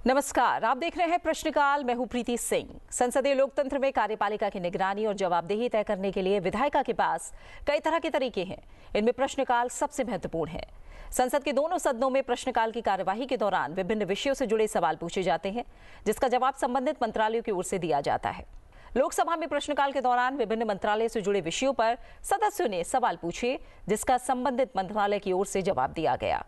नमस्कार, आप देख रहे हैं प्रश्नकाल। मैं हूं प्रीति सिंह। संसदीय लोकतंत्र में कार्यपालिका की निगरानी और जवाबदेही तय करने के लिए विधायिका के पास कई तरह के तरीके हैं। इनमें प्रश्नकाल सबसे महत्वपूर्ण है। संसद के दोनों सदनों में प्रश्नकाल की कार्यवाही के दौरान विभिन्न विषयों से जुड़े सवाल पूछे जाते हैं, जिसका जवाब संबंधित मंत्रालयों की ओर से दिया जाता है। लोकसभा में प्रश्नकाल के दौरान विभिन्न मंत्रालय से जुड़े विषयों पर सदस्यों ने सवाल पूछे, जिसका संबंधित मंत्रालय की ओर से जवाब दिया गया।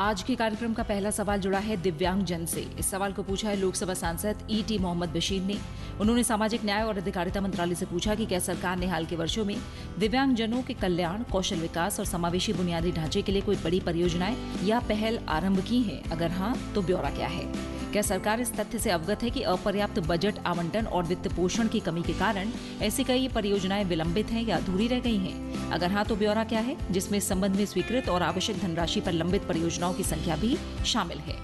आज के कार्यक्रम का पहला सवाल जुड़ा है दिव्यांगजन से। इस सवाल को पूछा है लोकसभा सांसद ईटी मोहम्मद बशीर ने। उन्होंने सामाजिक न्याय और अधिकारिता मंत्रालय से पूछा कि क्या सरकार ने हाल के वर्षों में दिव्यांगजनों के कल्याण, कौशल विकास और समावेशी बुनियादी ढांचे के लिए कोई बड़ी परियोजनाएं या पहल आरंभ की हैं? अगर हाँ, तो ब्यौरा क्या है? क्या सरकार इस तथ्य से अवगत है कि अपर्याप्त बजट आवंटन और वित्त पोषण की कमी के कारण ऐसी कई परियोजनाएं विलंबित हैं या अधूरी रह गई हैं? अगर हाँ, तो ब्यौरा क्या है, जिसमें इस संबंध में स्वीकृत और आवश्यक धनराशि पर लंबित परियोजनाओं की संख्या भी शामिल है?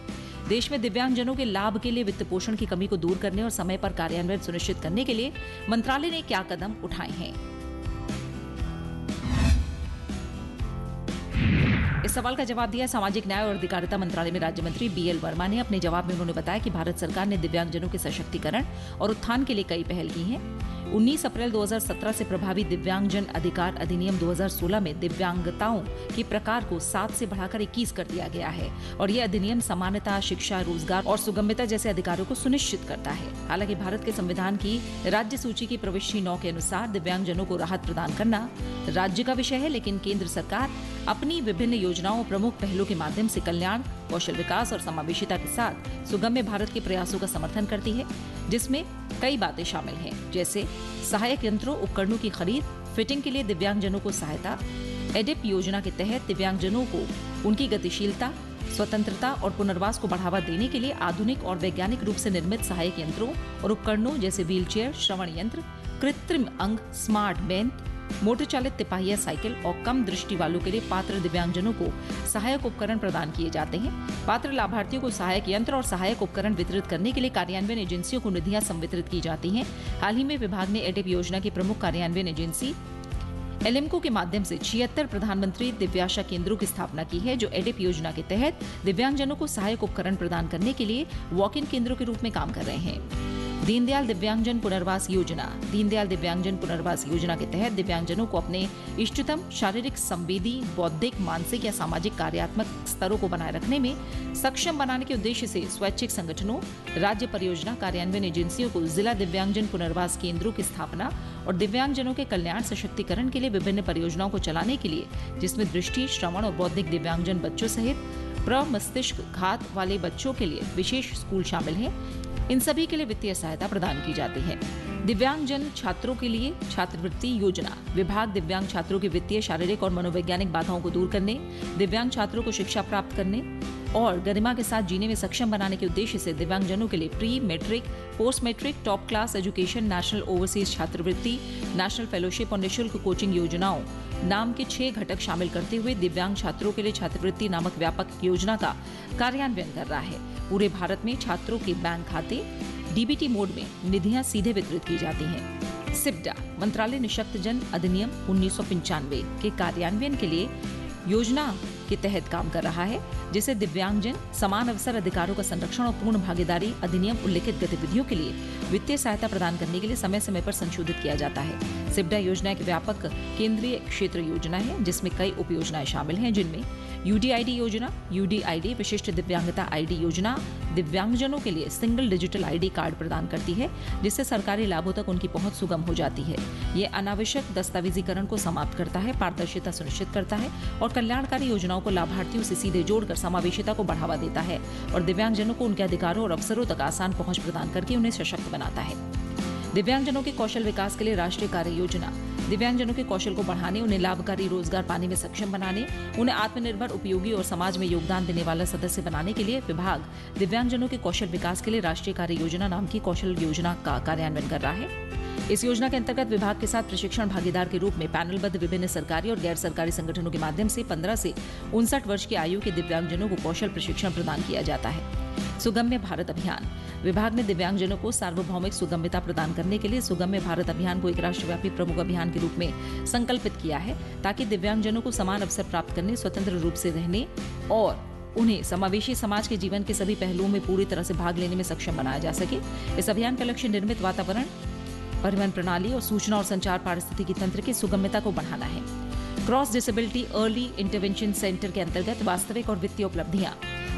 देश में दिव्यांगजनों के लाभ के लिए वित्त पोषण की कमी को दूर करने और समय पर कार्यान्वयन सुनिश्चित करने के लिए मंत्रालय ने क्या कदम उठाए हैं? इस सवाल का जवाब दिया सामाजिक न्याय और अधिकारिता मंत्रालय में राज्य मंत्री बीएल वर्मा ने। अपने जवाब में उन्होंने बताया कि भारत सरकार ने दिव्यांगजनों के सशक्तिकरण और उत्थान के लिए कई पहल की हैं। 19 अप्रैल 2017 से प्रभावी दिव्यांगजन अधिकार अधिनियम 2016 में दिव्यांगताओं के प्रकार को 7 से बढ़ाकर 21 कर दिया गया है और यह अधिनियम समानता, शिक्षा, रोजगार और सुगम्यता जैसे अधिकारों को सुनिश्चित करता है। हालांकि भारत के संविधान की राज्य सूची की प्रविष्टि 9 के अनुसार दिव्यांगजनों को राहत प्रदान करना राज्य का विषय है, लेकिन केंद्र सरकार अपनी विभिन्न योजनाओं और प्रमुख पहलों के माध्यम से कल्याण, कौशल विकास और समावेशिता के साथ सुगम्य भारत के प्रयासों का समर्थन करती है, जिसमें कई बातें शामिल हैं, जैसे सहायक यंत्रों उपकरणों की खरीद, फिटिंग के लिए दिव्यांगजनों को सहायता, एडिप योजना के तहत दिव्यांगजनों को उनकी गतिशीलता, स्वतंत्रता और पुनर्वास को बढ़ावा देने के लिए आधुनिक और वैज्ञानिक रूप से निर्मित सहायक यंत्रों और उपकरणों जैसे व्हीलचेयर, श्रवण यंत्र, कृत्रिम अंग, स्मार्ट बेंच, मोटर चालित तिपाहिया साइकिल और कम दृष्टि वालों के लिए पात्र दिव्यांगजनों को सहायक उपकरण प्रदान किए जाते हैं। पात्र लाभार्थियों को सहायक यंत्र और सहायक उपकरण वितरित करने के लिए कार्यान्वयन एजेंसियों को निधियां संवितरित की जाती हैं। हाल ही में विभाग ने एडिप योजना की प्रमुख कार्यान्वयन एजेंसी एलिम्को के माध्यम से 76 प्रधानमंत्री दिव्याशा केंद्रों की स्थापना की है, जो एडिप योजना के तहत दिव्यांगजनों को सहायक उपकरण प्रदान करने के लिए वॉक इन केंद्रों के रूप में काम कर रहे हैं। दीनदयाल दिव्यांगजन पुनर्वास योजना। दीनदयाल दिव्यांगजन पुनर्वास योजना के तहत दिव्यांगजनों को अपने इष्टतम शारीरिक, संवेदी, बौद्धिक, मानसिक या सामाजिक कार्यात्मक स्तरों को बनाए रखने में सक्षम बनाने के उद्देश्य से स्वैच्छिक संगठनों, राज्य परियोजना कार्यान्वयन एजेंसियों को जिला दिव्यांगजन पुनर्वास केंद्रों की स्थापना और दिव्यांगजनों के कल्याण, सशक्तिकरण के लिए विभिन्न परियोजनाओं को चलाने के लिए, जिसमें दृष्टि, श्रवण और बौद्धिक दिव्यांगजन बच्चों सहित प्रमस्तिष्क घात वाले बच्चों के लिए विशेष स्कूल शामिल हैं। इन सभी के लिए वित्तीय सहायता प्रदान की जाती है। दिव्यांगजन छात्रों के लिए छात्रवृत्ति योजना। विभाग दिव्यांग छात्रों की वित्तीय, शारीरिक और मनोवैज्ञानिक बाधाओं को दूर करने, दिव्यांग छात्रों को शिक्षा प्राप्त करने और गरिमा के साथ जीने में सक्षम बनाने के उद्देश्य से दिव्यांगजनों के लिए pre matric, post matric, top class education, national overseas छात्रवृत्ति, नेशनल फेलोशिप और निःशुल्क कोचिंग योजनाओं नाम के 6 घटक शामिल करते हुए दिव्यांग छात्रों के लिए छात्रवृत्ति नामक व्यापक योजना का कार्यान्वयन कर रहा है। पूरे भारत में छात्रों के बैंक खाते डीबीटी मोड में निधियां सीधे वितरित की जाती हैं। सिप्डा मंत्रालय निःशक्तजन अधिनियम 1995 के कार्यान्वयन के लिए योजना के तहत काम कर रहा है, जिसे दिव्यांगजन समान अवसर अधिकारों का संरक्षण और पूर्ण भागीदारी अधिनियम उल्लिखित गतिविधियों के लिए वित्तीय सहायता प्रदान करने के लिए समय समय पर संशोधित किया जाता है। सिप्डा योजना एक व्यापक केंद्रीय क्षेत्र योजना है, जिसमें कई उप योजनाएं शामिल हैं, जिनमें यूडीआईडी योजना, यूडीआईडी विशिष्ट दिव्यांगता आईडी योजना दिव्यांगजनों के लिए सिंगल डिजिटल आईडी कार्ड प्रदान करती है, जिससे सरकारी लाभों तक उनकी पहुंच सुगम हो जाती है। ये अनावश्यक दस्तावेजीकरण को समाप्त करता है, पारदर्शिता सुनिश्चित करता है और कल्याणकारी योजनाओं को लाभार्थियों से सीधे जोड़कर समावेशिता को बढ़ावा देता है और दिव्यांगजनों को उनके अधिकारों और अवसरों तक आसान पहुंच प्रदान करके उन्हें सशक्त बनाता है। दिव्यांगजनों के कौशल विकास के लिए राष्ट्रीय कार्य योजना। दिव्यांगजनों के कौशल को बढ़ाने, उन्हें लाभकारी रोजगार पाने में सक्षम बनाने, उन्हें आत्मनिर्भर, उपयोगी और समाज में योगदान देने वाला सदस्य बनाने के लिए विभाग दिव्यांगजनों के कौशल विकास के लिए राष्ट्रीय कार्य योजना नाम की कौशल योजना का कार्यान्वयन कर रहा है। इस योजना के अंतर्गत विभाग के साथ प्रशिक्षण भागीदार के रूप में पैनलबद्ध विभिन्न सरकारी और गैर सरकारी संगठनों के माध्यम से 15 से 59 वर्ष की आयु के दिव्यांगजनों को कौशल प्रशिक्षण प्रदान किया जाता है। सुगम्य भारत अभियान। विभाग ने दिव्यांगजनों को सार्वभौमिक सुगम्यता प्रदान करने के लिए सुगम्य भारत अभियान को एक राष्ट्रव्यापी प्रमुख अभियान के रूप में संकल्पित किया है, ताकि दिव्यांगजनों को समान अवसर प्राप्त करने, स्वतंत्र रूप से रहने और उन्हें समावेशी समाज के जीवन के सभी पहलुओं में पूरी तरह से भाग लेने में सक्षम बनाया जा सके। इस अभियान का लक्ष्य निर्मित वातावरण, परिवहन प्रणाली और सूचना और संचार पारिस्थितिकी तंत्र की सुगम्यता को बढ़ाना है। Cross disability early intervention centre के अंतर्गत वास्तविक और वित्तीय उपलब्धियां।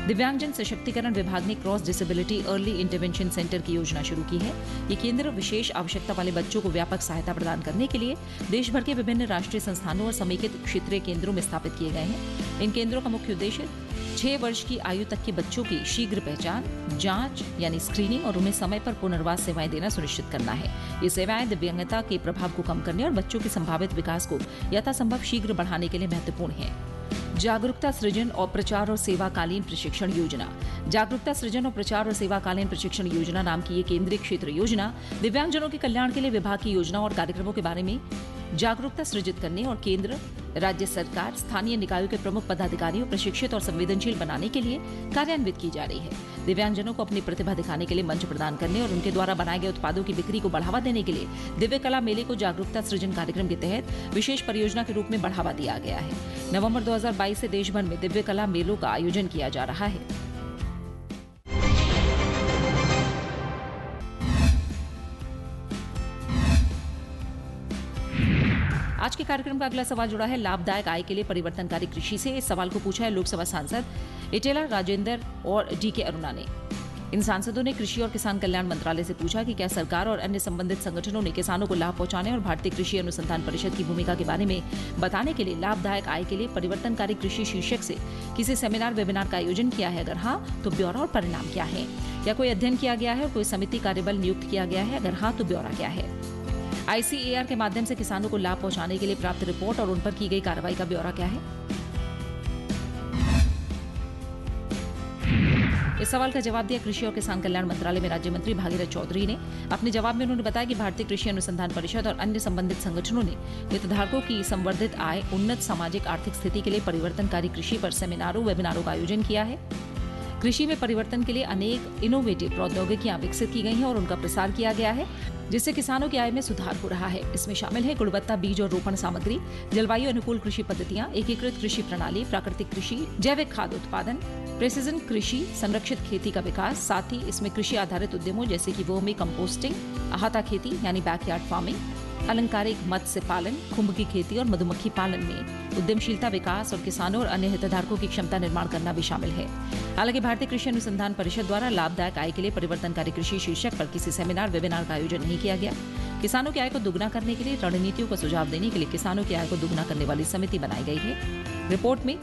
दिव्यांगजन सशक्तिकरण विभाग ने cross disability early intervention centre की योजना शुरू की है। ये केंद्र विशेष आवश्यकता वाले बच्चों को व्यापक सहायता प्रदान करने के लिए देश भर के विभिन्न राष्ट्रीय संस्थानों और समेकित क्षेत्रीय केंद्रों में स्थापित किए गए हैं। इन केंद्रों का मुख्य उद्देश्य 6 वर्ष की आयु तक के बच्चों की शीघ्र पहचान, जांच यानी स्क्रीनिंग और उन्हें समय पर पुनर्वास सेवाएं देना सुनिश्चित करना है। ये सेवाएं दिव्यांगता के प्रभाव को कम करने और बच्चों के संभावित विकास को यथासंभव शीघ्र बढ़ाने के लिए महत्वपूर्ण है। जागरूकता सृजन और प्रचार और सेवाकालीन प्रशिक्षण योजना। जागरूकता सृजन और प्रचार और सेवाकालीन प्रशिक्षण योजना नाम की ये केंद्रीय क्षेत्र योजना दिव्यांगजनों के कल्याण के लिए विभाग की योजना और कार्यक्रमों के बारे में जागरूकता सृजित करने और केंद्र, राज्य सरकार, स्थानीय निकायों के प्रमुख पदाधिकारियों प्रशिक्षित और संवेदनशील बनाने के लिए कार्यान्वित की जा रही है। दिव्यांगजनों को अपनी प्रतिभा दिखाने के लिए मंच प्रदान करने और उनके द्वारा बनाए गए उत्पादों की बिक्री को बढ़ावा देने के लिए दिव्य कला मेले को जागरूकता सृजन कार्यक्रम के तहत विशेष परियोजना के रूप में बढ़ावा दिया गया है। नवंबर 2022 से देश भर में दिव्य कला मेलों का आयोजन किया जा रहा है। आज के कार्यक्रम का अगला सवाल जुड़ा है लाभदायक आय के लिए परिवर्तनकारी कृषि से। इस सवाल को पूछा है लोकसभा सांसद इटेला राजेंद्र और डीके अरुणा ने। इन सांसदों ने कृषि और किसान कल्याण मंत्रालय से पूछा कि क्या सरकार और अन्य संबंधित संगठनों ने किसानों को लाभ पहुंचाने और भारतीय कृषि अनुसंधान परिषद की भूमिका के बारे में बताने के लिए लाभदायक आय के लिए परिवर्तनकारी कृषि शीर्षक से किसी सेमिनार वेबिनार का आयोजन किया है। अगर हाँ, तो ब्यौरा और परिणाम क्या है? क्या कोई अध्ययन किया गया है और कोई समिति कार्यबल नियुक्त किया गया है? अगर हाँ, तो ब्यौरा क्या है? ICAR के माध्यम से किसानों को लाभ पहुंचाने के लिए प्राप्त रिपोर्ट और उन पर की गई कार्रवाई का ब्यौरा क्या है? इस सवाल का जवाब दिया कृषि और किसान कल्याण मंत्रालय में राज्य मंत्री भागीरथ चौधरी ने। अपने जवाब में उन्होंने बताया कि भारतीय कृषि अनुसंधान परिषद और अन्य संबंधित संगठनों ने हितधारकों की संवर्धित आय, उन्नत सामाजिक आर्थिक स्थिति के लिए परिवर्तनकारी कृषि पर सेमिनारों, वेबिनारों का आयोजन किया है। कृषि में परिवर्तन के लिए अनेक इनोवेटिव प्रौद्योगिकियां विकसित की गई हैं और उनका प्रसार किया गया है, जिससे किसानों की आय में सुधार हो रहा है। इसमें शामिल है गुणवत्ता बीज और रोपण सामग्री, जलवायु अनुकूल कृषि पद्धतियां, एकीकृत कृषि प्रणाली, प्राकृतिक कृषि, जैविक खाद्य उत्पादन, प्रेसिजन कृषि, संरक्षित खेती का विकास। साथ ही इसमें कृषि आधारित उद्यमों जैसे कि वर्मी कंपोस्टिंग, अहाता खेती यानी बैकयार्ड फार्मिंग, अलंकारिक मत्स्य पालन, खुम्ब की खेती और मधुमक्खी पालन में उद्यमशीलता विकास और किसानों और अन्य हितधारकों की क्षमता निर्माण करना भी शामिल है। हालांकि भारतीय कृषि अनुसंधान परिषद द्वारा लाभदायक आय के लिए परिवर्तनकारी कृषि शीर्षक पर किसी सेमिनार, वेबिनार का आयोजन नहीं किया गया। किसानों की आय को दुगना करने के लिए रणनीतियों का सुझाव देने के लिए किसानों की आय को दुगना करने वाली समिति बनाई गई है। रिपोर्ट में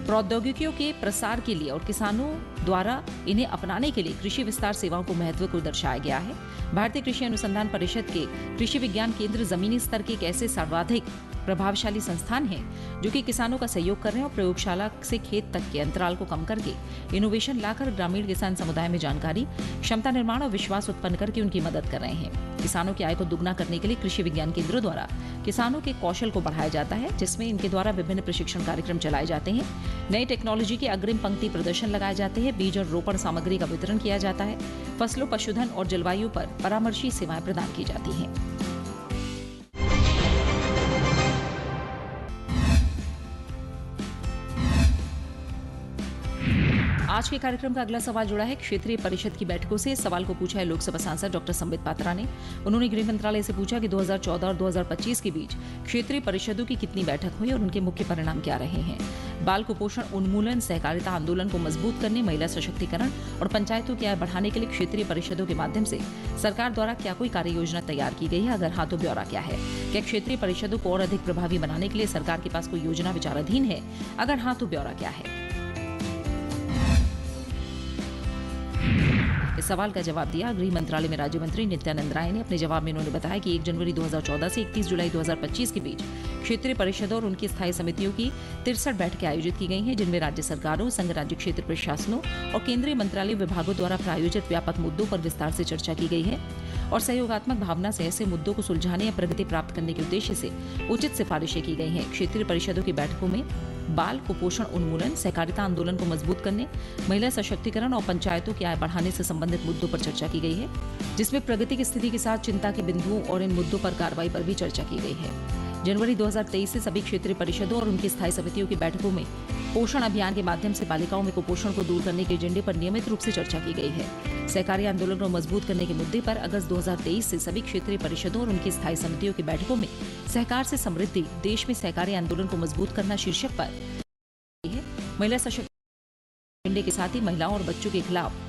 प्रौद्योगिकियों के प्रसार के लिए और किसानों द्वारा इन्हें अपनाने के लिए कृषि विस्तार सेवाओं को महत्व को दर्शाया गया है। भारतीय कृषि अनुसंधान परिषद के कृषि विज्ञान केंद्र जमीनी स्तर के एक ऐसे सर्वाधिक प्रभावशाली संस्थान है जो कि किसानों का सहयोग कर रहे हैं और प्रयोगशाला से खेत तक के अंतराल को कम करके इनोवेशन लाकर ग्रामीण किसान समुदाय में जानकारी, क्षमता निर्माण और विश्वास उत्पन्न करके उनकी मदद कर रहे हैं। किसानों की आय को दुगना करने के लिए कृषि विज्ञान केंद्रों द्वारा किसानों के कौशल को बढ़ाया जाता है, जिसमें इनके द्वारा विभिन्न प्रशिक्षण कार्यक्रम चलाए जाते हैं, नई टेक्नोलॉजी के अग्रिम पंक्ति प्रदर्शन लगाए जाते हैं, बीज और रोपण सामग्री का वितरण किया जाता है, फसलों, पशुधन और जलवायु पर परामर्शी सेवाएं प्रदान की जाती हैं। आज के कार्यक्रम का अगला सवाल जुड़ा है क्षेत्रीय परिषद की बैठकों से। इस सवाल को पूछा है लोकसभा सांसद डॉक्टर संबित पात्रा ने। उन्होंने गृह मंत्रालय से पूछा कि 2014 और 2025 के बीच क्षेत्रीय परिषदों की कितनी बैठक हुई और उनके मुख्य परिणाम क्या रहे हैं। बाल कुपोषण उन्मूलन, सहकारिता आंदोलन को मजबूत करने, महिला सशक्तिकरण और पंचायतों की आय बढ़ाने के लिए क्षेत्रीय परिषदों के माध्यम से सरकार द्वारा क्या कोई कार्य योजना तैयार की गई है? अगर हाँ, तो ब्यौरा क्या है? क्या क्षेत्रीय परिषदों को और अधिक प्रभावी बनाने के लिए सरकार के पास कोई योजना विचाराधीन है? अगर हाँ, तो ब्यौरा क्या है? इस सवाल का जवाब दिया गृह मंत्रालय में राज्य मंत्री नित्यानंद राय ने। अपने जवाब में उन्होंने बताया कि 1 जनवरी 2014 से 31 जुलाई 2025 के बीच क्षेत्रीय परिषदों और उनकी स्थायी समितियों की 63 बैठकें आयोजित की गई हैं, जिनमें राज्य सरकारों, संघ राज्य क्षेत्र प्रशासनों और केंद्रीय मंत्रालय विभागों द्वारा प्रायोजित व्यापक मुद्दों पर विस्तार से चर्चा की गई है और सहयोगात्मक भावना से ऐसे मुद्दों को सुलझाने या प्रगति प्राप्त करने के उद्देश्य से उचित सिफारिशें की गई हैं। क्षेत्रीय परिषदों की बैठकों में बाल कुपोषण उन्मूलन, सहकारिता आंदोलन को मजबूत करने, महिला सशक्तिकरण और पंचायतों की आय बढ़ाने से संबंधित मुद्दों पर चर्चा की गई है, जिसमें प्रगति की स्थिति के साथ चिंता के बिंदुओं और इन मुद्दों पर कार्रवाई पर भी चर्चा की गई है। जनवरी 2023 से सभी क्षेत्रीय परिषदों और उनकी स्थायी समितियों की बैठकों में पोषण अभियान के माध्यम से बालिकाओं में कुपोषण को दूर करने के एजेंडे पर नियमित रूप से चर्चा की गई है। सहकारी आंदोलन को मजबूत करने के मुद्दे पर अगस्त 2023 से सभी क्षेत्रीय परिषदों और उनकी स्थायी समितियों की बैठकों में सहकार से समृद्धि, देश में सहकारी आंदोलन को मजबूत करना शीर्षक पर महिला सशक्तिकरण एजेंडे के साथ ही महिलाओं और बच्चों के खिलाफ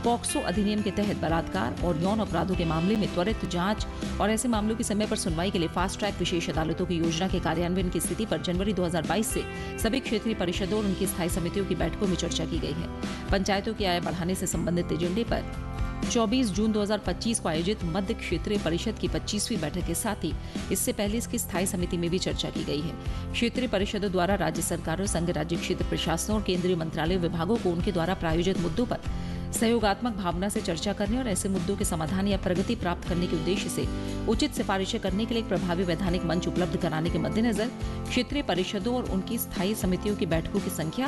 पॉक्सो अधिनियम के तहत बलात्कार और यौन अपराधों के मामले में त्वरित जांच और ऐसे मामलों की समय पर सुनवाई के लिए फास्ट ट्रैक विशेष अदालतों की योजना के कार्यान्वयन की स्थिति पर जनवरी 2022 से सभी क्षेत्रीय परिषदों और उनकी स्थायी समितियों की बैठकों में चर्चा की गई है। पंचायतों की आय बढ़ाने से संबंधित एजेंडे पर 24 जून 2025 को आयोजित मध्य क्षेत्रीय परिषद की 25वीं बैठक के साथ ही इससे पहले इसकी स्थायी समिति में भी चर्चा की गई है। क्षेत्रीय परिषदों द्वारा राज्य सरकारों, संघ राज्य क्षेत्र प्रशासनों और केंद्रीय मंत्रालयों विभागों को उनके द्वारा प्रायोजित मुद्दों पर सहयोगात्मक भावना से चर्चा करने और ऐसे मुद्दों के समाधान या प्रगति प्राप्त करने के उद्देश्य से उचित सिफारिशें करने के लिए एक प्रभावी वैधानिक मंच उपलब्ध कराने के मद्देनजर क्षेत्रीय परिषदों और उनकी स्थायी समितियों की बैठकों की संख्या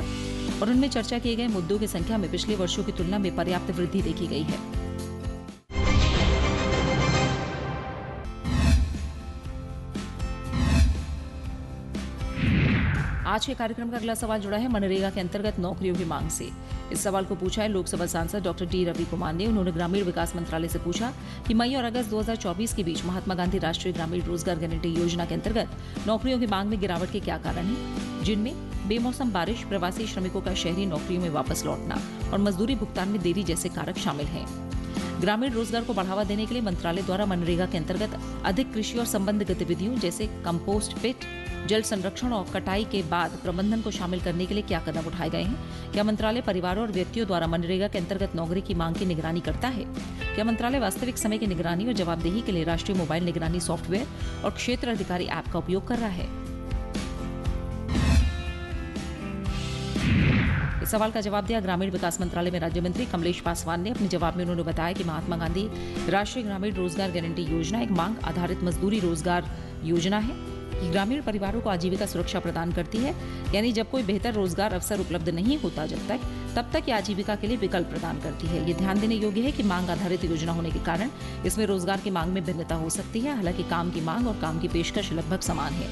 और उनमें चर्चा किए गए मुद्दों की संख्या में पिछले वर्षों की तुलना में पर्याप्त वृद्धि देखी गई है। आज के कार्यक्रम का अगला सवाल जुड़ा है मनरेगा के अंतर्गत नौकरियों की मांग से। इस सवाल को पूछा है लोकसभा सांसद डॉक्टर डी रवि कुमार ने। उन्होंने ग्रामीण विकास मंत्रालय से पूछा कि मई और अगस्त 2024 के बीच महात्मा गांधी राष्ट्रीय ग्रामीण रोजगार गारंटी योजना के अंतर्गत नौकरियों की मांग में गिरावट के क्या कारण हैं, जिनमें बेमौसम बारिश, प्रवासी श्रमिकों का शहरी नौकरियों में वापस लौटना और मजदूरी भुगतान में देरी जैसे कारक शामिल हैं। ग्रामीण रोजगार को बढ़ावा देने के लिए मंत्रालय द्वारा मनरेगा के अंतर्गत अधिक कृषि और संबंध गतिविधियों जैसे कंपोस्ट पिट, जल संरक्षण और कटाई के बाद प्रबंधन को शामिल करने के लिए क्या कदम उठाए गए हैं? क्या मंत्रालय परिवारों और व्यक्तियों द्वारा मनरेगा के अंतर्गत नौकरी की मांग की निगरानी करता है? क्या मंत्रालय वास्तविक समय की निगरानी और जवाबदेही के लिए राष्ट्रीय मोबाइल निगरानी सॉफ्टवेयर और क्षेत्र अधिकारी ऐप का उपयोग कर रहा है? इस सवाल का जवाब दिया ग्रामीण विकास मंत्रालय में राज्य मंत्री कमलेश पासवान ने। अपने जवाब में उन्होंने बताया कि महात्मा गांधी राष्ट्रीय ग्रामीण रोजगार गारंटी योजना एक मांग आधारित मजदूरी रोजगार योजना है। ये ग्रामीण परिवारों को आजीविका सुरक्षा प्रदान करती है, यानी जब कोई बेहतर रोजगार अवसर उपलब्ध नहीं होता तब तक ये आजीविका के लिए विकल्प प्रदान करती है। ये ध्यान देने योग्य है कि मांग आधारित योजना होने के कारण इसमें रोजगार की मांग में भिन्नता हो सकती है। हालांकि काम की मांग और काम की पेशकश लगभग समान है,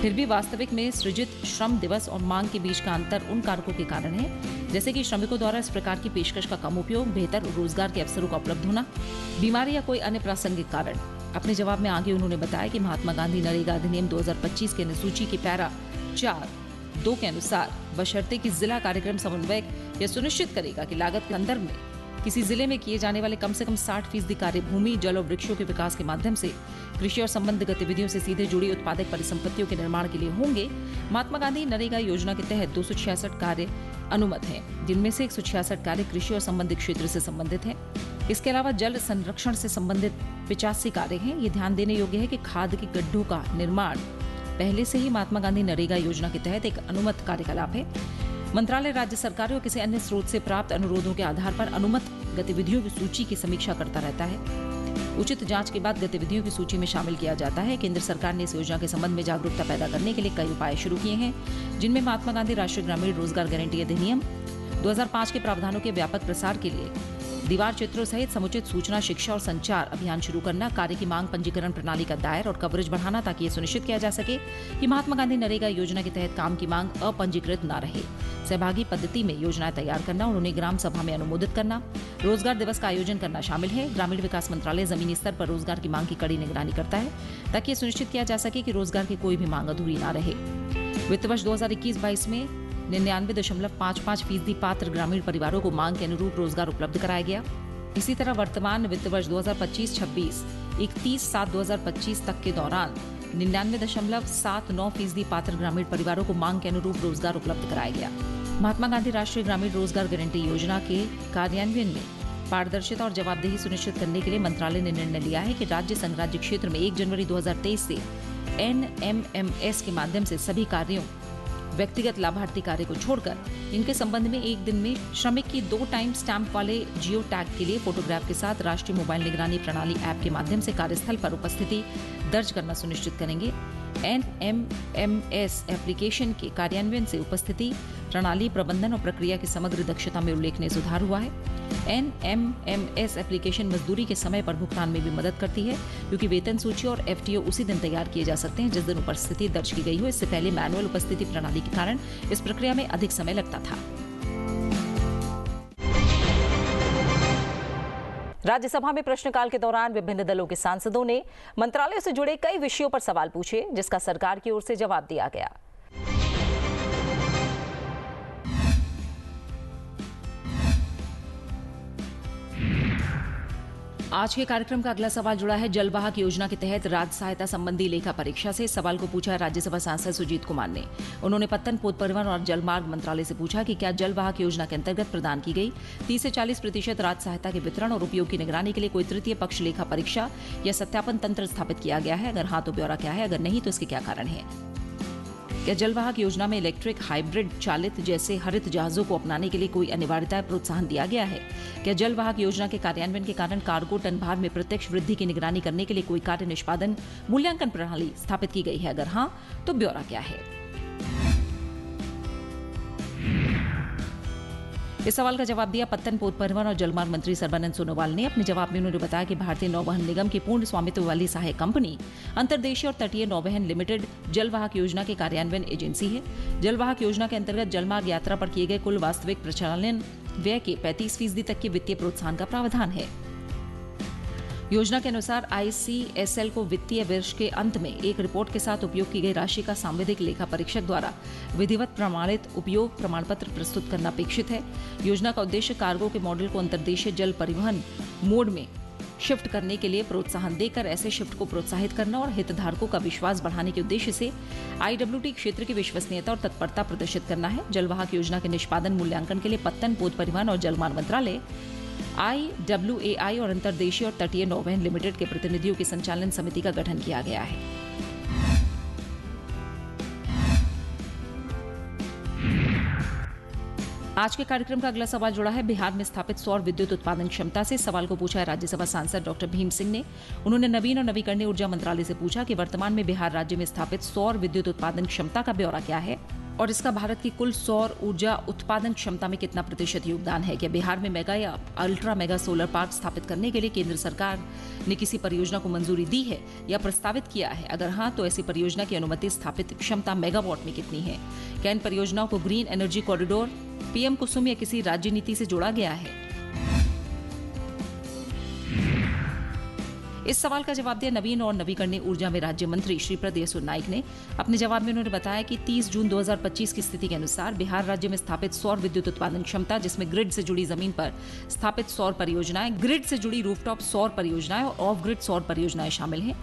फिर भी वास्तविक में सृजित श्रम दिवस और मांग के बीच का अंतर उन कारकों के कारण है, जैसे कि श्रमिकों द्वारा इस प्रकार की पेशकश का कम उपयोग, बेहतर रोजगार के अवसरों का उपलब्ध होना, बीमारी या कोई अन्य प्रासंगिक कारण। अपने जवाब में आगे उन्होंने बताया कि महात्मा गांधी नरेगा अधिनियम 2025 के अनुसूची के पैरा 4(2) के अनुसार बशर्ते कि जिला कार्यक्रम समन्वयक यह सुनिश्चित करेगा कि लागत के संदर्भ में किसी जिले में किए जाने वाले कम से कम 60% कार्य भूमि, जल और वृक्षों के विकास के माध्यम से कृषि और संबंध गतिविधियों से सीधे जुड़ी उत्पादक परिसंपत्तियों के निर्माण के लिए होंगे। महात्मा गांधी नरेगा योजना के तहत 266 कार्य अनुमत हैं, जिनमें से 166 कार्य कृषि और संबंधित क्षेत्र से संबंधित हैं। इसके अलावा जल संरक्षण से संबंधित 85 कार्य हैं। ये ध्यान देने योग्य है कि खाद के गड्ढों का निर्माण पहले से ही महात्मा गांधी नरेगा योजना के तहत एक अनुमत कार्यकलाप है। मंत्रालय राज्य सरकारों और किसी अन्य स्रोत से प्राप्त अनुरोधों के आधार पर अनुमत गतिविधियों की सूची की समीक्षा करता रहता है। उचित जांच के बाद गतिविधियों की सूची में शामिल किया जाता है। केंद्र सरकार ने इस योजना के संबंध में जागरूकता पैदा करने के लिए कई उपाय शुरू किए हैं, जिनमें महात्मा गांधी राष्ट्रीय ग्रामीण रोजगार गारंटी अधिनियम 2005 के प्रावधानों के व्यापक प्रसार के लिए दीवार चित्रों सहित समुचित सूचना, शिक्षा और संचार अभियान शुरू करना, कार्य की मांग पंजीकरण प्रणाली का दायर और कवरेज बढ़ाना, ताकि ये सुनिश्चित किया जा सके कि महात्मा गांधी नरेगा योजना के तहत काम की मांग अपंजीकृत न रहे। सहभागी पद्धति में योजनाएं तैयार करना और उन्हें ग्राम सभा में अनुमोदित करना, रोजगार दिवस का आयोजन करना शामिल है। ग्रामीण विकास मंत्रालय जमीनी स्तर पर रोजगार की मांग की कड़ी निगरानी करता है, ताकि ये सुनिश्चित किया जा सके कि रोजगार की कोई भी मांग अधूरी न रहे। वित्त वर्ष 2021-22 में 99.55% पात्र ग्रामीण परिवारों को मांग के अनुरूप रोजगार उपलब्ध कराया गया। इसी तरह वर्तमान वित्त वर्ष 2025-26 31/7/2025 तक के दौरान 99.79% पात्र ग्रामीण परिवारों को मांग के अनुरूप रोजगार उपलब्ध कराया गया। महात्मा गांधी राष्ट्रीय ग्रामीण रोजगार गारंटी योजना के कार्यान्वयन में पारदर्शिता और जवाबदेही सुनिश्चित करने के लिए मंत्रालय ने निर्णय लिया है कि राज्य संघ राज्य क्षेत्र में 1 जनवरी 2023 से NMMS के माध्यम से सभी कार्यों व्यक्तिगत लाभार्थी कार्य को छोड़कर इनके संबंध में एक दिन में श्रमिक की 2 टाइम स्टैंप वाले जियो टैग के लिए फोटोग्राफ के साथ राष्ट्रीय मोबाइल निगरानी प्रणाली ऐप के माध्यम से कार्यस्थल पर उपस्थिति दर्ज करना सुनिश्चित करेंगे। NMMS एप्लीकेशन के कार्यान्वयन से उपस्थिति प्रणाली प्रबंधन और प्रक्रिया की समग्र दक्षता में उल्लेखनीय सुधार हुआ है। NMMS एप्लीकेशन मजदूरी के समय पर भुगतान में भी मदद करती है, क्योंकि वेतन सूची और FTO उसी दिन तैयार किए जा सकते हैं जिस दिन उपस्थिति दर्ज की गई हो। इससे पहले मैनुअल उपस्थिति प्रणाली के कारण इस प्रक्रिया में अधिक समय लगता था। राज्यसभा में प्रश्नकाल के दौरान विभिन्न दलों के सांसदों ने मंत्रालय से जुड़े कई विषयों पर सवाल पूछे, जिसका सरकार की ओर से जवाब दिया गया। आज के कार्यक्रम का अगला सवाल जुड़ा है जलवाहक योजना के तहत राज्य सहायता संबंधी लेखा परीक्षा से। सवाल को पूछा है राज्यसभा सांसद सुजीत कुमार ने। उन्होंने पत्तन, पोत परिवहन और जलमार्ग मंत्रालय से पूछा कि क्या जलवाहक योजना के अंतर्गत प्रदान की गई 30 से 40% राज्य सहायता के वितरण और उपयोग की निगरानी के लिए कोई तृतीय पक्ष लेखा परीक्षा या सत्यापन तंत्र स्थापित किया गया है? अगर हाँ तो ब्यौरा क्या है, अगर नहीं तो इसके क्या कारण है? क्या जलवाहक योजना में इलेक्ट्रिक, हाइब्रिड चालित जैसे हरित जहाजों को अपनाने के लिए कोई अनिवार्यता प्रोत्साहन दिया गया है? क्या जलवाहक योजना के कार्यान्वयन के कारण कार्गो टन भार में प्रत्यक्ष वृद्धि की निगरानी करने के लिए कोई कार्य निष्पादन मूल्यांकन प्रणाली स्थापित की गई है? अगर हाँ तो ब्यौरा क्या है? इस सवाल का जवाब दिया पत्तन, पोत परिवहन और जलमार्ग मंत्री सर्बानंद सोनोवाल ने। अपने जवाब में उन्होंने बताया कि भारतीय नौवहन निगम की पूर्ण स्वामित्व वाली सहायक कंपनी अंतर्देशीय और तटीय नौवहन लिमिटेड जलवाहक योजना के कार्यान्वयन एजेंसी है। जलवाहक योजना के अंतर्गत जलमार्ग यात्रा पर किए गए कुल वास्तविक प्रचालन व्यय के 35% तक के वित्तीय प्रोत्साहन का प्रावधान है। योजना के अनुसार ICSL को वित्तीय वर्ष के अंत में एक रिपोर्ट के साथ उपयोग की गई राशि का सांविधिक लेखा परीक्षक द्वारा विधिवत प्रमाणित उपयोग प्रमाण पत्र प्रस्तुत करना अपेक्षित है। योजना का उद्देश्य कार्गो के मॉडल को अंतर्देशीय जल परिवहन मोड में शिफ्ट करने के लिए प्रोत्साहन देकर ऐसे शिफ्ट को प्रोत्साहित करना और हितधारकों का विश्वास बढ़ाने के उद्देश्य से IWT क्षेत्र की विश्वसनीयता और तत्परता प्रदर्शित करना है। जलवाहक योजना के निष्पादन मूल्यांकन के लिए पत्तन, पोत परिवहन और जलमार्ग मंत्रालय, IWAI और अंतर्देशीय और तटीय नौवहन लिमिटेड के प्रतिनिधियों की संचालन समिति का गठन किया गया है। आज के कार्यक्रम का अगला सवाल जुड़ा है बिहार में स्थापित सौर विद्युत उत्पादन क्षमता से। सवाल को पूछा है राज्यसभा सांसद डॉक्टर भीम सिंह ने। उन्होंने नवीन और नवीकरणीय ऊर्जा मंत्रालय से पूछा कि वर्तमान में बिहार राज्य में स्थापित सौर विद्युत उत्पादन क्षमता का ब्यौरा क्या है और इसका भारत की कुल सौर ऊर्जा उत्पादन क्षमता में कितना प्रतिशत योगदान है। क्या बिहार में मेगा या अल्ट्रा मेगा सोलर पार्क स्थापित करने के लिए केंद्र सरकार ने किसी परियोजना को मंजूरी दी है या प्रस्तावित किया है? अगर हाँ तो ऐसी परियोजना की अनुमति स्थापित क्षमता मेगावाट में कितनी है? क्या इन परियोजनाओं को ग्रीन एनर्जी कॉरिडोर, PM कुसुम या किसी राज्य नीति से जोड़ा गया है? इस सवाल का जवाब दिया नवीन और नवीकरणीय ऊर्जा में राज्य मंत्री श्रीपद येसो नाइक ने। अपने जवाब में उन्होंने बताया कि 30 जून 2025 की स्थिति के अनुसार बिहार राज्य में स्थापित सौर विद्युत उत्पादन क्षमता, जिसमें ग्रिड से जुड़ी जमीन पर स्थापित सौर परियोजनाएं, ग्रिड से जुड़ी रूफटॉप सौर परियोजनाएं और ऑफ ग्रिड सौर परियोजनाएं शामिल हैं,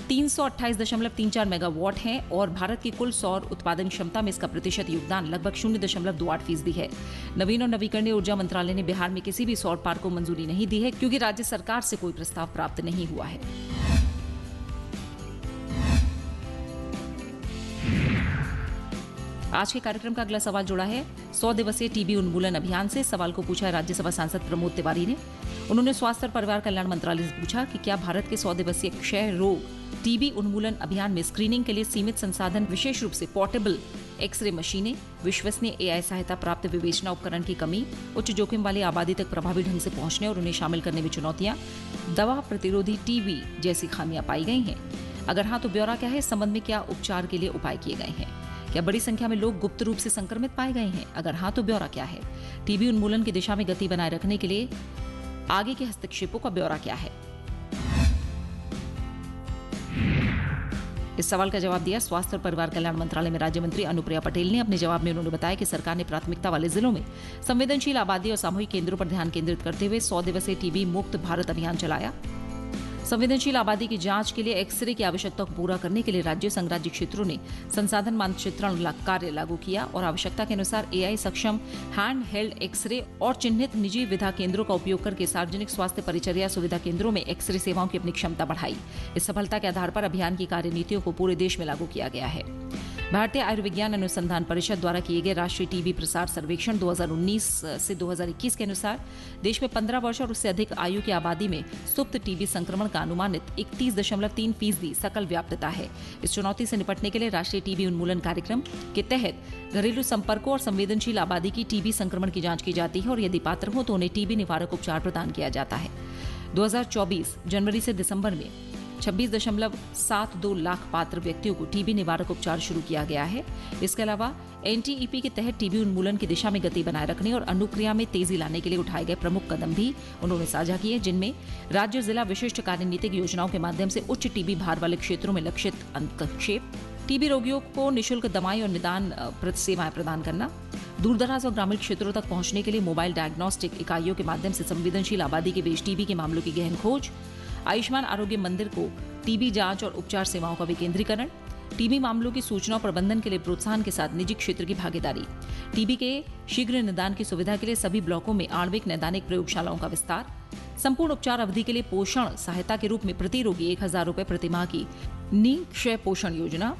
328.34 मेगावाट है और भारत की कुल सौर उत्पादन क्षमता में इसका प्रतिशत योगदान लगभग 0.28% है। नवीन और नवीकरणीय ऊर्जा मंत्रालय ने बिहार में किसी भी सौर पार्क को मंजूरी नहीं दी है, क्योंकि राज्य सरकार से कोई प्रस्ताव प्राप्त नहीं हुआ है। आज के कार्यक्रम का अगला सवाल जुड़ा है 100 दिवसीय टीबी उन्मूलन अभियान से। सवाल को पूछा है राज्यसभा सांसद प्रमोद तिवारी ने। उन्होंने स्वास्थ्य और परिवार कल्याण मंत्रालय से पूछा कि क्या भारत के 100 दिवसीय क्षय रोग टीबी उन्मूलन अभियान में स्क्रीनिंग के लिए सीमित संसाधन, विशेष रूप से पोर्टेबल एक्सरे मशीनें, विश्वसनीय AI सहायता प्राप्त विवेचना उपकरण की कमी, उच्च जोखिम वाली आबादी तक प्रभावी ढंग से पहुंचने और उन्हें शामिल करने में चुनौतियां, दवा प्रतिरोधी टीबी जैसी खामियां पाई गई हैं? अगर हाँ तो ब्यौरा क्या है? इस संबंध में क्या उपचार के लिए उपाय किए गए हैं? क्या बड़ी संख्या में लोग गुप्त रूप से संक्रमित पाए गए हैं? अगर हाँ तो ब्यौरा क्या है? टीबी उन्मूलन की दिशा में गति बनाए रखने के लिए आगे के हस्तक्षेपों का ब्यौरा क्या है? इस सवाल का जवाब दिया स्वास्थ्य और परिवार कल्याण मंत्रालय में राज्य मंत्री अनुप्रिया पटेल ने। अपने जवाब में उन्होंने बताया कि सरकार ने प्राथमिकता वाले जिलों में संवेदनशील आबादी और सामूहिक केंद्रों पर ध्यान केंद्रित करते हुए 100 दिवसीय टीबी मुक्त भारत अभियान चलाया। संवेदनशील आबादी की जांच के लिए एक्सरे की आवश्यकता को पूरा करने के लिए राज्य संघराज्य क्षेत्रों ने संसाधन मानचित्रण कार्य लागू किया और आवश्यकता के अनुसार AI सक्षम हैंड हेल्ड एक्सरे और चिन्हित निजी विधा केंद्रों का उपयोग करके सार्वजनिक स्वास्थ्य परिचर्या सुविधा केंद्रों में एक्सरे सेवाओं की अपनी क्षमता बढ़ाई। इस सफलता के आधार पर अभियान की कार्यनीतियों को पूरे देश में लागू किया गया है। भारतीय आयुर्विज्ञान अनुसंधान परिषद द्वारा किए गए राष्ट्रीय टीबी प्रसार सर्वेक्षण 2019 से 2021 के अनुसार देश में 15 वर्ष और उससे अधिक आयु की आबादी में सुप्त टीबी संक्रमण का अनुमानित 31.3% सकल व्याप्तता है। इस चुनौती से निपटने के लिए राष्ट्रीय टीबी उन्मूलन कार्यक्रम के तहत घरेलू संपर्कों और संवेदनशील आबादी की टीबी संक्रमण की जांच की जाती है और यदि पात्र हो तो उन्हें टीबी निवारक उपचार प्रदान किया जाता है। 2024 जनवरी से दिसंबर में 26.72 लाख पात्र व्यक्तियों को टीबी निवारक उपचार शुरू किया गया है। इसके अलावा एनटीईपी के तहत टीबी उन्मूलन की दिशा में गति बनाए रखने और अनुक्रिया में तेजी लाने के लिए उठाए गए प्रमुख कदम भी उन्होंने साझा किए, जिनमें राज्य जिला विशिष्ट कार्यनीतिक योजनाओं के माध्यम से उच्च टीबी भार वाले क्षेत्रों में लक्षित अंतक्षेप, टीबी रोगियों को निःशुल्क दवाएं और निदान सेवाएं प्रदान करना, दूरदराज और ग्रामीण क्षेत्रों तक पहुंचने के लिए मोबाइल डायग्नोस्टिक इकाइयों के माध्यम से संवेदनशील आबादी के बीच टीबी के मामलों की गहन खोज, आयुष्मान आरोग्य मंदिर को टीबी जांच और उपचार सेवाओं का विकेंद्रीकरण, टीबी मामलों की सूचना और प्रबंधन के लिए प्रोत्साहन के साथ निजी क्षेत्र की भागीदारी, टीबी के शीघ्र निदान की सुविधा के लिए सभी ब्लॉकों में आणविक नैदानिक प्रयोगशालाओं का विस्तार, संपूर्ण उपचार अवधि के लिए पोषण सहायता के रूप में प्रति रोगी 1,000 रुपए प्रति माह की निःक्षय पोषण योजना,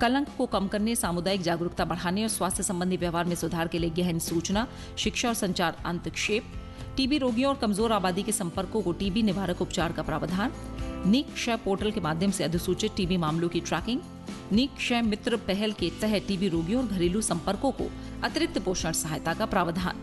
कलंक को कम करने, सामुदायिक जागरूकता बढ़ाने और स्वास्थ्य संबंधी व्यवहार में सुधार के लिए गहन सूचना, शिक्षा और संचार अंतक्षेप, टीबी रोगियों और कमजोर आबादी के संपर्कों को टीबी निवारक उपचार का प्रावधान, निःक्षय पोर्टल के माध्यम से अधिसूचित टीबी मामलों की ट्रैकिंग, निःक्षय मित्र पहल के तहत टीबी रोगियों और घरेलू संपर्कों को अतिरिक्त पोषण सहायता का प्रावधान।